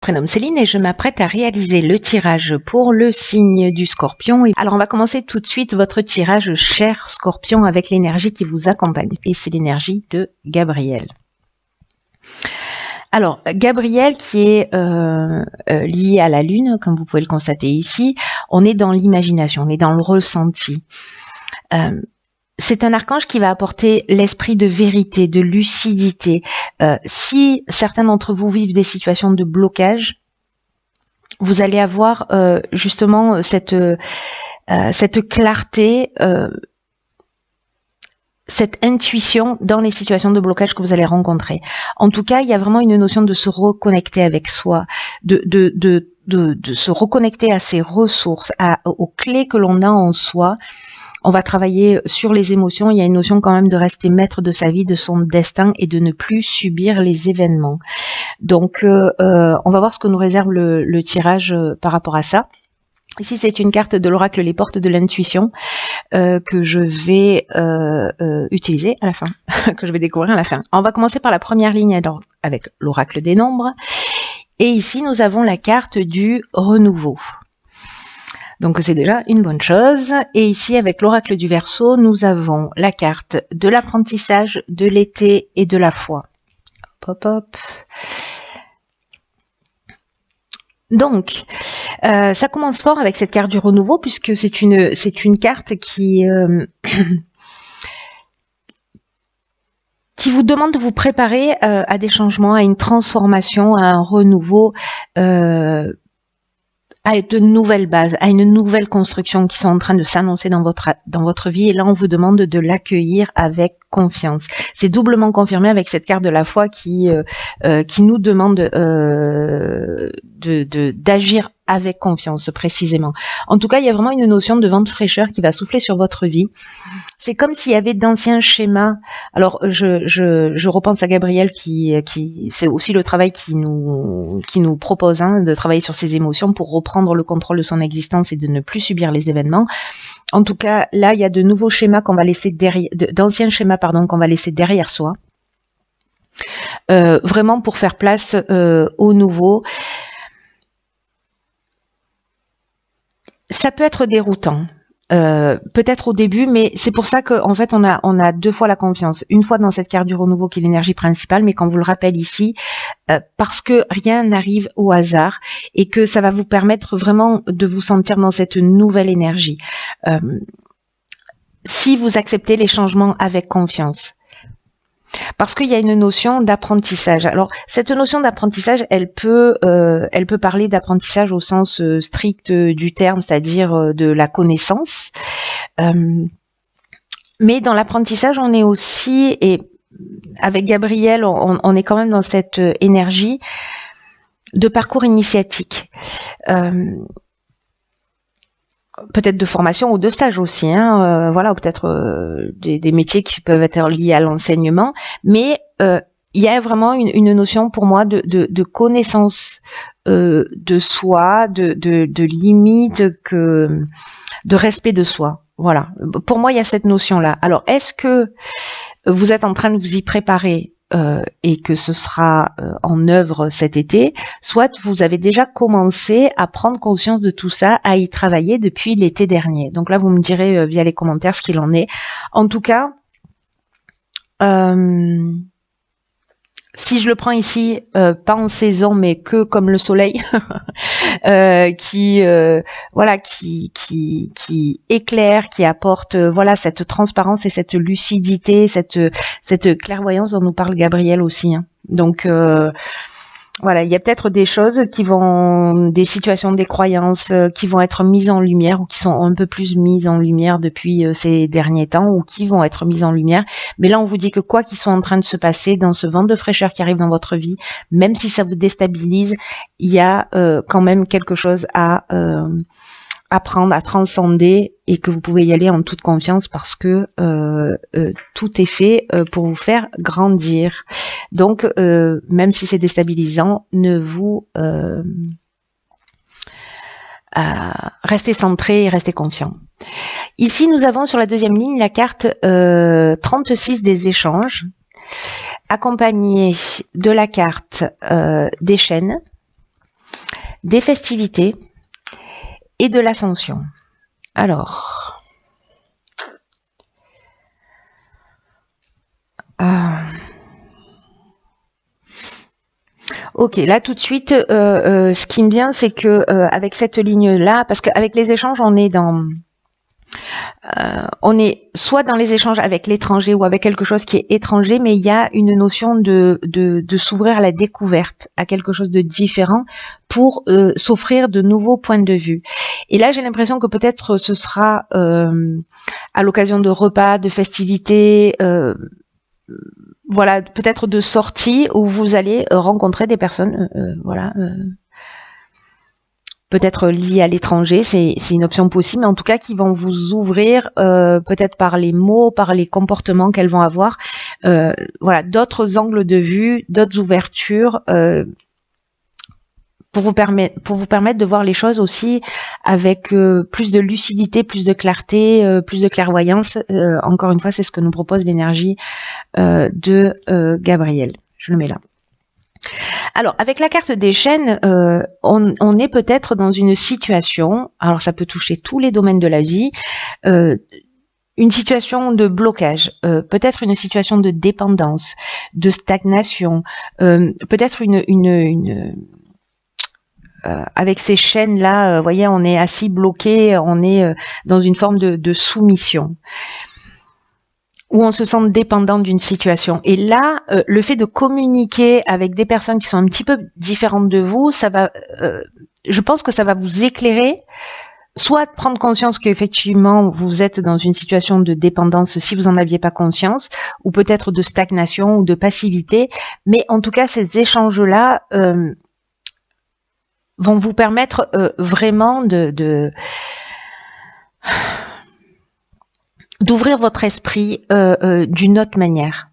Prénom Céline et je m'apprête à réaliser le tirage pour le signe du Scorpion. Alors on va commencer tout de suite votre tirage, cher Scorpion, avec l'énergie qui vous accompagne. Et c'est l'énergie de Gabriel. Alors Gabriel qui est lié à la Lune, comme vous pouvez le constater ici, on est dans l'imagination, on est dans le ressenti. C'est un archange qui va apporter l'esprit de vérité, de lucidité. Si certains d'entre vous vivent des situations de blocage, vous allez avoir justement cette clarté, cette intuition dans les situations de blocage que vous allez rencontrer. En tout cas, il y a vraiment une notion de se reconnecter avec soi, de se reconnecter à ses ressources, aux clés que l'on a en soi. On va travailler sur les émotions. Il y a une notion quand même de rester maître de sa vie, de son destin et de ne plus subir les événements. Donc, on va voir ce que nous réserve le tirage par rapport à ça. Ici, c'est une carte de l'oracle Les Portes de l'Intuition que je vais utiliser à la fin, que je vais découvrir à la fin. On va commencer par la première ligne avec l'oracle des nombres. Et ici, nous avons la carte du renouveau. Donc c'est déjà une bonne chose. Et ici, avec l'oracle du Verseau, nous avons la carte de l'apprentissage, de l'été et de la foi. Hop, hop, hop. Donc, ça commence fort avec cette carte du renouveau, puisque c'est une carte qui vous demande de vous préparer à des changements, à une transformation, à un renouveau, à de nouvelles bases, à une nouvelle construction qui sont en train de s'annoncer dans votre vie. Et là, on vous demande de l'accueillir avec confiance. C'est doublement confirmé avec cette carte de la foi qui nous demande d'agir avec confiance précisément. En tout cas, il y a vraiment une notion de vent de fraîcheur qui va souffler sur votre vie. C'est comme s'il y avait d'anciens schémas. Alors, je repense à Gabriel qui c'est aussi le travail qui nous propose de travailler sur ses émotions pour reprendre le contrôle de son existence et de ne plus subir les événements. En tout cas, là, il y a de nouveaux schémas qu'on va laisser d'anciens schémas qu'on va laisser derrière soi. Vraiment pour faire place au nouveau. Ça peut être déroutant, peut-être au début, mais c'est pour ça qu'en fait on a deux fois la confiance. Une fois dans cette carte du renouveau qui est l'énergie principale, mais qu'on vous le rappelle ici, parce que rien n'arrive au hasard et que ça va vous permettre vraiment de vous sentir dans cette nouvelle énergie. Si vous acceptez les changements avec confiance. Parce qu'il y a une notion d'apprentissage. Alors, cette notion d'apprentissage, elle peut parler d'apprentissage au sens strict du terme, c'est-à-dire de la connaissance. Mais dans l'apprentissage, on est aussi, et avec Gabriel, on est quand même dans cette énergie de parcours initiatique. Peut-être de formation ou de stage aussi, voilà, ou peut-être des métiers qui peuvent être liés à l'enseignement, mais il y a vraiment une notion pour moi de connaissance de soi, de limite, de respect de soi. Voilà, pour moi il y a cette notion-là. Alors est-ce que vous êtes en train de vous y préparer et que ce sera en œuvre cet été, soit vous avez déjà commencé à prendre conscience de tout ça, à y travailler depuis l'été dernier. Donc là, vous me direz via les commentaires ce qu'il en est. En tout cas, si je le prends ici, pas en saison, mais que comme le soleil, qui éclaire, qui apporte cette transparence et cette lucidité, cette clairvoyance dont nous parle Gabriel aussi. Donc voilà, il y a peut-être des choses des situations, des croyances qui vont être mises en lumière ou qui sont un peu plus mises en lumière depuis ces derniers temps ou qui vont être mises en lumière. Mais là, on vous dit que quoi qu'il soit en train de se passer dans ce vent de fraîcheur qui arrive dans votre vie, même si ça vous déstabilise, il y a quand même quelque chose à apprendre, à transcender et que vous pouvez y aller en toute confiance parce que tout est fait pour vous faire grandir. Donc, même si c'est déstabilisant, restez centré et restez confiant. Ici, nous avons sur la deuxième ligne la carte 36 des échanges, accompagnée de la carte des chaînes, des festivités et de l'ascension. Alors, ok, là tout de suite, ce qui me vient, c'est que avec cette ligne-là, parce qu'avec les échanges, on est soit dans les échanges avec l'étranger ou avec quelque chose qui est étranger, mais il y a une notion de s'ouvrir à la découverte, à quelque chose de différent pour s'offrir de nouveaux points de vue. Et là, j'ai l'impression que peut-être ce sera à l'occasion de repas, de festivités, voilà, peut-être de sorties où vous allez rencontrer des personnes, voilà, peut-être liées à l'étranger, c'est une option possible, mais en tout cas qui vont vous ouvrir, peut-être par les mots, par les comportements qu'elles vont avoir, voilà, d'autres angles de vue, d'autres ouvertures, pour vous permettre de voir les choses aussi avec plus de lucidité, plus de clarté, plus de clairvoyance. Encore une fois, c'est ce que nous propose l'énergie de Gabriel. Je le mets là. Alors, avec la carte des chaînes, on est peut-être dans une situation, alors ça peut toucher tous les domaines de la vie, une situation de blocage, peut-être une situation de dépendance, de stagnation, peut-être avec ces chaînes-là, vous voyez, on est assis bloqué, on est dans une forme de soumission, où on se sent dépendant d'une situation. Et là, le fait de communiquer avec des personnes qui sont un petit peu différentes de vous, ça va, je pense que ça va vous éclairer, soit prendre conscience qu'effectivement vous êtes dans une situation de dépendance si vous n'en aviez pas conscience, ou peut-être de stagnation ou de passivité, mais en tout cas ces échanges-là vont vous permettre vraiment d'ouvrir votre esprit d'une autre manière,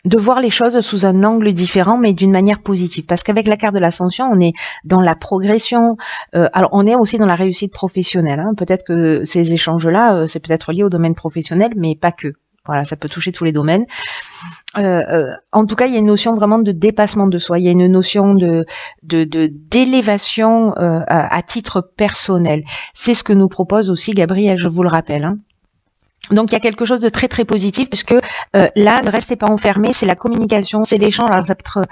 de voir les choses sous un angle différent, mais d'une manière positive. Parce qu'avec la carte de l'ascension, on est dans la progression, alors on est aussi dans la réussite professionnelle. Hein. Peut-être que ces échanges-là, c'est peut-être lié au domaine professionnel, mais pas que. Voilà, ça peut toucher tous les domaines. En tout cas, il y a une notion vraiment de dépassement de soi. Il y a une notion d'élévation à titre personnel. C'est ce que nous propose aussi Gabriel, je vous le rappelle. Hein. Donc il y a quelque chose de très très positif puisque là ne restez pas enfermés, c'est la communication, c'est l'échange. Alors ça peut être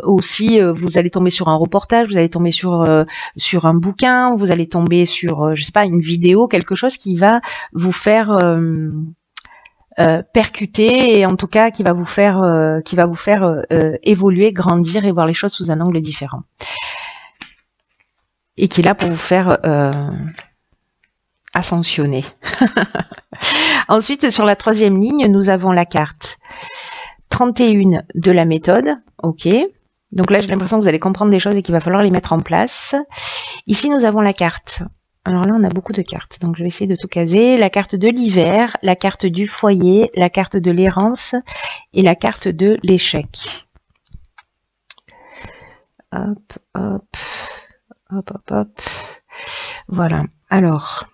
aussi vous allez tomber sur un reportage, vous allez tomber sur un bouquin, vous allez tomber sur je sais pas une vidéo, quelque chose qui va vous faire percuter et en tout cas qui va vous faire évoluer, grandir et voir les choses sous un angle différent. Et qui est là pour vous faire ascensionner. Ensuite, sur la troisième ligne, nous avons la carte 31 de la méthode. Ok. Donc là, j'ai l'impression que vous allez comprendre des choses et qu'il va falloir les mettre en place. Ici, nous avons la carte. Alors là, on a beaucoup de cartes. Donc, je vais essayer de tout caser. La carte de l'hiver, la carte du foyer, la carte de l'errance et la carte de l'échec. Hop, hop, hop, hop, hop. Voilà. Alors...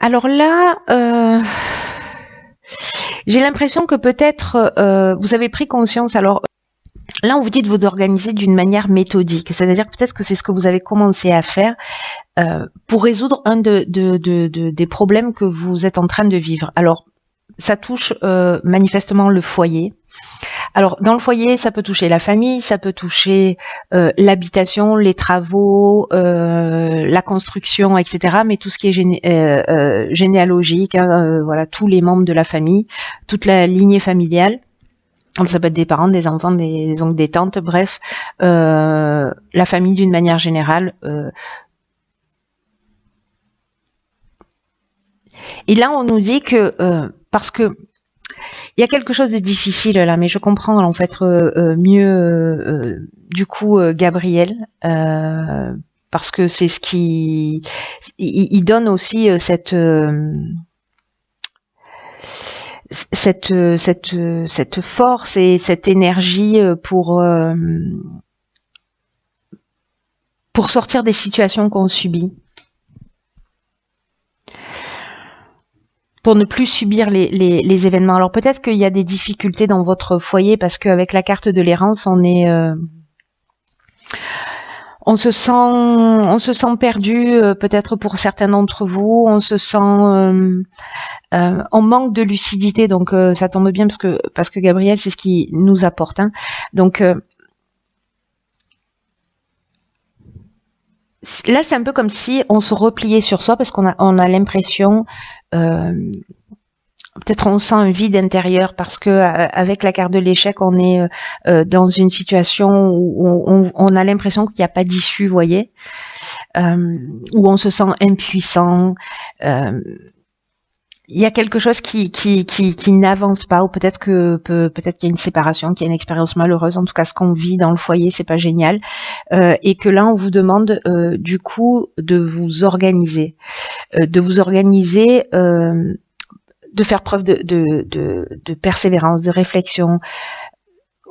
Alors là, j'ai l'impression que peut-être vous avez pris conscience. Alors là, on vous dit de vous organiser d'une manière méthodique, c'est-à-dire que peut-être que c'est ce que vous avez commencé à faire pour résoudre un des problèmes que vous êtes en train de vivre. Alors, ça touche manifestement le foyer. Alors, dans le foyer, ça peut toucher la famille, ça peut toucher l'habitation, les travaux, la construction, etc. Mais tout ce qui est généalogique, hein, voilà, tous les membres de la famille, toute la lignée familiale. Ça peut être des parents, des enfants, des oncles, des tantes, bref, la famille d'une manière générale. Et là, on nous dit que parce que il y a quelque chose de difficile là, mais je comprends en fait mieux du coup Gabriel parce que c'est ce qui il donne aussi cette force et cette énergie pour sortir des situations qu'on subit. pour ne plus subir les événements. Alors peut-être qu'il y a des difficultés dans votre foyer parce qu'avec la carte de l'errance, on se sent perdu, peut-être pour certains d'entre vous, on se sent on manque de lucidité, donc ça tombe bien parce que Gabriel, c'est ce qui nous apporte. Hein. Donc là, c'est un peu comme si on se repliait sur soi parce qu'on a l'impression, peut-être on sent un vide intérieur parce que avec la carte de l'échec, on est dans une situation où on a l'impression qu'il n'y a pas d'issue, vous voyez, où on se sent impuissant. Il y a quelque chose qui n'avance pas, ou peut-être qu'il y a une séparation, qu'il y a une expérience malheureuse. En tout cas, ce qu'on vit dans le foyer, c'est pas génial, et que là, on vous demande du coup de vous organiser, de faire preuve de persévérance, de réflexion,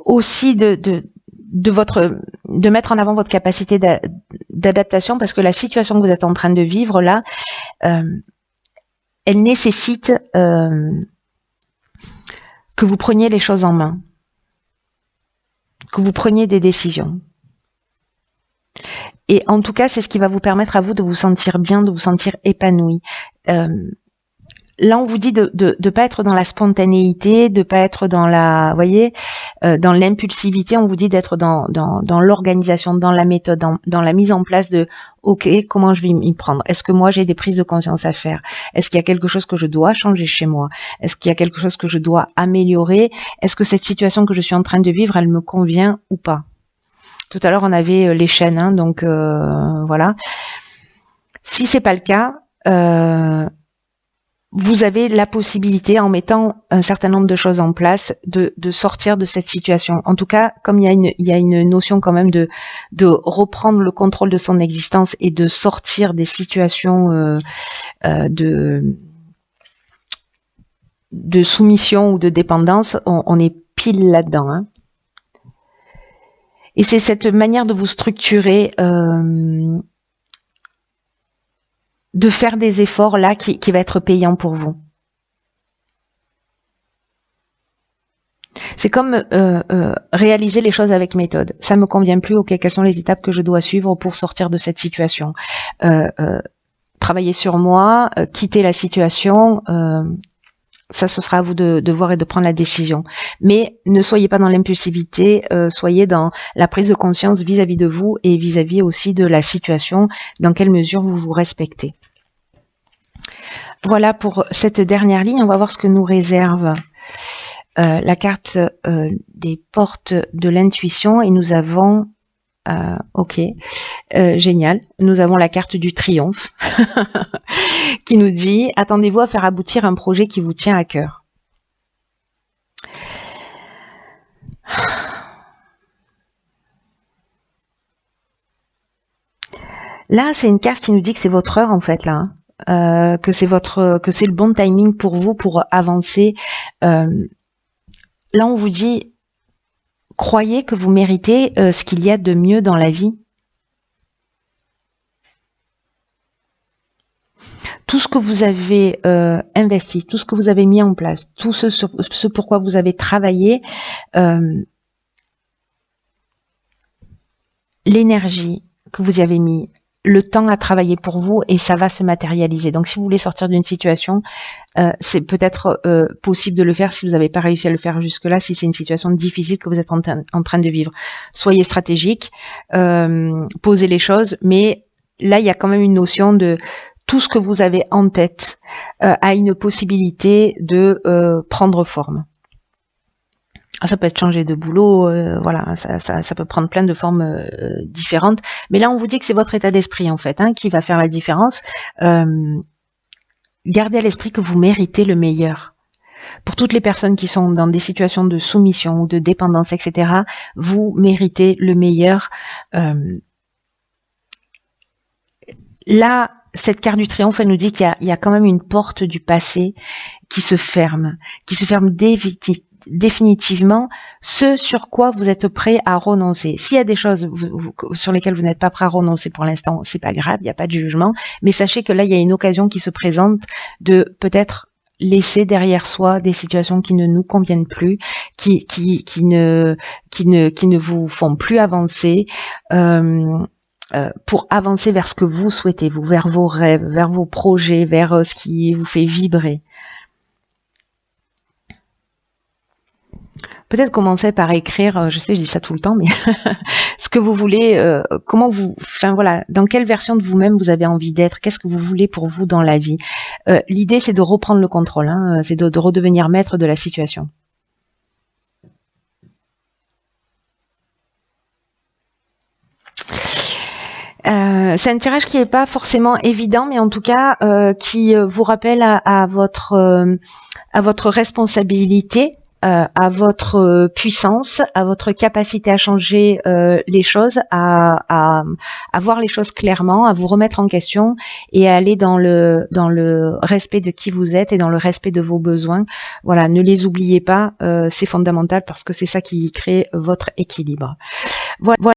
aussi de mettre en avant votre capacité d'adaptation, parce que la situation que vous êtes en train de vivre là, elle nécessite que vous preniez les choses en main, que vous preniez des décisions. Et en tout cas, c'est ce qui va vous permettre à vous de vous sentir bien, de vous sentir épanoui. Là, on vous dit de pas être dans la spontanéité, de pas être dans la, voyez, dans l'impulsivité. On vous dit d'être dans l'organisation, dans la méthode, dans la mise en place de OK, comment je vais m'y prendre? Est-ce que moi j'ai des prises de conscience à faire? Est-ce qu'il y a quelque chose que je dois changer chez moi? Est-ce qu'il y a quelque chose que je dois améliorer? Est-ce que cette situation que je suis en train de vivre, elle me convient ou pas? Tout à l'heure, on avait les chaînes, hein, donc voilà. Si c'est pas le cas, vous avez la possibilité, en mettant un certain nombre de choses en place, de sortir de cette situation. En tout cas, comme il y a une notion quand même de reprendre le contrôle de son existence et de sortir des situations de soumission ou de dépendance, on est pile là-dedans. Hein. Et c'est cette manière de vous structurer, de faire des efforts là qui va être payant pour vous. C'est comme réaliser les choses avec méthode. Ça me convient plus, ok, quelles sont les étapes que je dois suivre pour sortir de cette situation, travailler sur moi, quitter la situation, ça ce sera à vous de voir et de prendre la décision. Mais ne soyez pas dans l'impulsivité, soyez dans la prise de conscience vis-à-vis de vous et vis-à-vis aussi de la situation, dans quelle mesure vous vous respectez. Voilà pour cette dernière ligne. On va voir ce que nous réserve la carte des portes de l'intuition. Et nous avons, ok, génial, nous avons la carte du triomphe qui nous dit « Attendez-vous à faire aboutir un projet qui vous tient à cœur ». Là, c'est une carte qui nous dit que c'est votre heure en fait là. Hein. Que c'est le bon timing pour vous pour avancer. Là, on vous dit, croyez que vous méritez ce qu'il y a de mieux dans la vie. Tout ce que vous avez investi, tout ce que vous avez mis en place, tout ce pourquoi vous avez travaillé, l'énergie que vous y avez mis, le temps à travailler pour vous, et ça va se matérialiser. Donc si vous voulez sortir d'une situation, c'est peut-être possible de le faire si vous n'avez pas réussi à le faire jusque-là, si c'est une situation difficile que vous êtes en train de vivre. Soyez stratégique, posez les choses, mais là il y a quand même une notion de tout ce que vous avez en tête a une possibilité de prendre forme. Ça peut être changer de boulot, voilà, ça peut prendre plein de formes différentes. Mais là, on vous dit que c'est votre état d'esprit, en fait, hein, qui va faire la différence. Gardez à l'esprit que vous méritez le meilleur. Pour toutes les personnes qui sont dans des situations de soumission ou de dépendance, etc., vous méritez le meilleur. Là, cette carte du triomphe, elle nous dit qu'il y a quand même une porte du passé qui se ferme définitivement, ce sur quoi vous êtes prêt à renoncer. S'il y a des choses sur lesquelles vous n'êtes pas prêt à renoncer pour l'instant, c'est pas grave, il n'y a pas de jugement, mais sachez que là, il y a une occasion qui se présente de peut-être laisser derrière soi des situations qui ne nous conviennent plus, qui ne vous font plus avancer, pour avancer vers ce que vous souhaitez, vous, vers vos rêves, vers vos projets, vers ce qui vous fait vibrer. Peut-être commencer par écrire, je sais, je dis ça tout le temps, mais ce que vous voulez, comment vous, enfin voilà, dans quelle version de vous-même vous avez envie d'être, qu'est-ce que vous voulez pour vous dans la vie. L'idée, c'est de reprendre le contrôle, hein, c'est de redevenir maître de la situation. C'est un tirage qui n'est pas forcément évident, mais en tout cas qui vous rappelle à votre responsabilité, à votre puissance, à votre capacité à changer les choses, à voir les choses clairement, à vous remettre en question et à aller dans le respect de qui vous êtes et dans le respect de vos besoins. Voilà, ne les oubliez pas, c'est fondamental parce que c'est ça qui crée votre équilibre. Voilà.